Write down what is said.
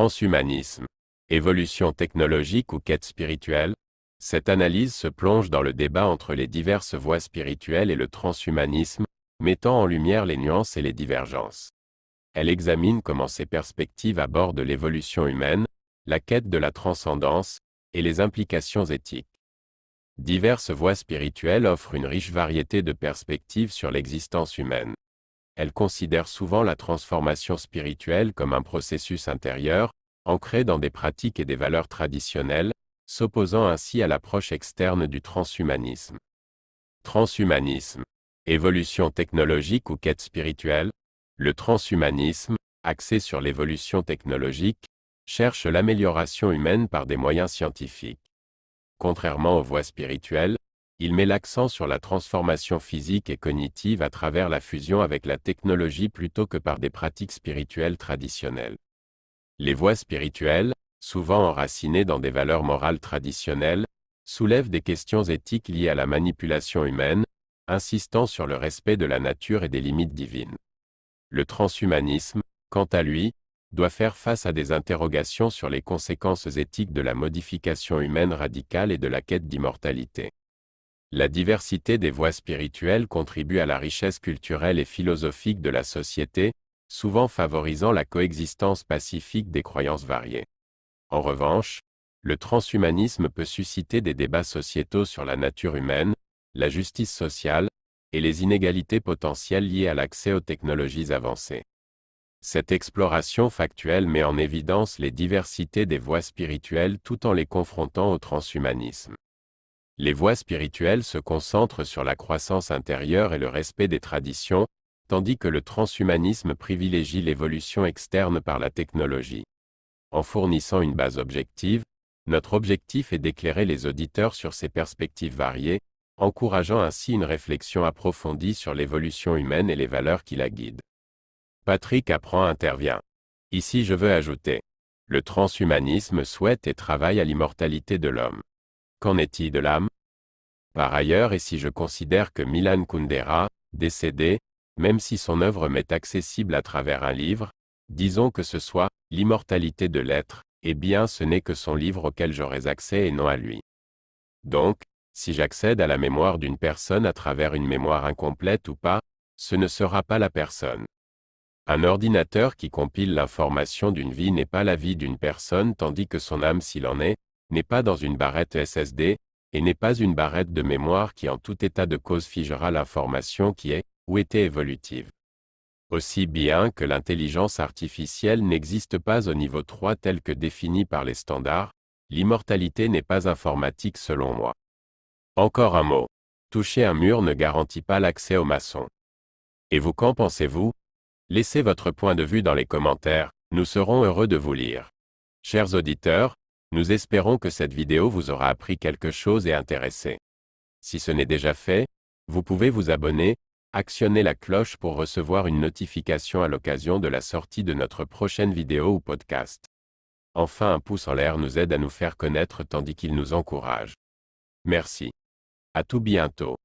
Transhumanisme. Évolution technologique ou quête spirituelle? Cette analyse se plonge dans le débat entre les diverses voies spirituelles et le transhumanisme, mettant en lumière les nuances et les divergences. Elle examine comment ces perspectives abordent l'évolution humaine, la quête de la transcendance, et les implications éthiques. Diverses voies spirituelles offrent une riche variété de perspectives sur l'existence humaine. Elles considèrent souvent la transformation spirituelle comme un processus intérieur, ancré dans des pratiques et des valeurs traditionnelles, s'opposant ainsi à l'approche externe du transhumanisme. Transhumanisme. Évolution technologique ou quête spirituelle? Le transhumanisme, axé sur l'évolution technologique, cherche l'amélioration humaine par des moyens scientifiques. Contrairement aux voies spirituelles, il met l'accent sur la transformation physique et cognitive à travers la fusion avec la technologie plutôt que par des pratiques spirituelles traditionnelles. Les voies spirituelles, souvent enracinées dans des valeurs morales traditionnelles, soulèvent des questions éthiques liées à la manipulation humaine, insistant sur le respect de la nature et des limites divines. Le transhumanisme, quant à lui, doit faire face à des interrogations sur les conséquences éthiques de la modification humaine radicale et de la quête d'immortalité. La diversité des voies spirituelles contribue à la richesse culturelle et philosophique de la société, souvent favorisant la coexistence pacifique des croyances variées. En revanche, le transhumanisme peut susciter des débats sociétaux sur la nature humaine, la justice sociale, et les inégalités potentielles liées à l'accès aux technologies avancées. Cette exploration factuelle met en évidence les diversités des voies spirituelles tout en les confrontant au transhumanisme. Les voies spirituelles se concentrent sur la croissance intérieure et le respect des traditions, tandis que le transhumanisme privilégie l'évolution externe par la technologie. En fournissant une base objective, notre objectif est d'éclairer les auditeurs sur ces perspectives variées, encourageant ainsi une réflexion approfondie sur l'évolution humaine et les valeurs qui la guident. Patrick Apprend intervient. Ici je veux ajouter. Le transhumanisme souhaite et travaille à l'immortalité de l'homme. Qu'en est-il de l'âme? Par ailleurs, et si je considère que Milan Kundera, décédé, même si son œuvre m'est accessible à travers un livre, disons que ce soit « L'immortalité de l'être », eh bien ce n'est que son livre auquel j'aurais accès et non à lui. Donc, si j'accède à la mémoire d'une personne à travers une mémoire incomplète ou pas, ce ne sera pas la personne. Un ordinateur qui compile l'information d'une vie n'est pas la vie d'une personne tandis que son âme s'il en est, n'est pas dans une barrette SSD, et n'est pas une barrette de mémoire qui en tout état de cause figera l'information qui est, ou était évolutive. Aussi bien que l'intelligence artificielle n'existe pas au niveau 3 tel que défini par les standards, l'immortalité n'est pas informatique selon moi. Encore un mot. Toucher un mur ne garantit pas l'accès aux maçons. Et vous qu'en pensez-vous? Laissez votre point de vue dans les commentaires, nous serons heureux de vous lire. Chers auditeurs, nous espérons que cette vidéo vous aura appris quelque chose et intéressé. Si ce n'est déjà fait, vous pouvez vous abonner, actionner la cloche pour recevoir une notification à l'occasion de la sortie de notre prochaine vidéo ou podcast. Enfin, un pouce en l'air nous aide à nous faire connaître tandis qu'il nous encourage. Merci. À tout bientôt.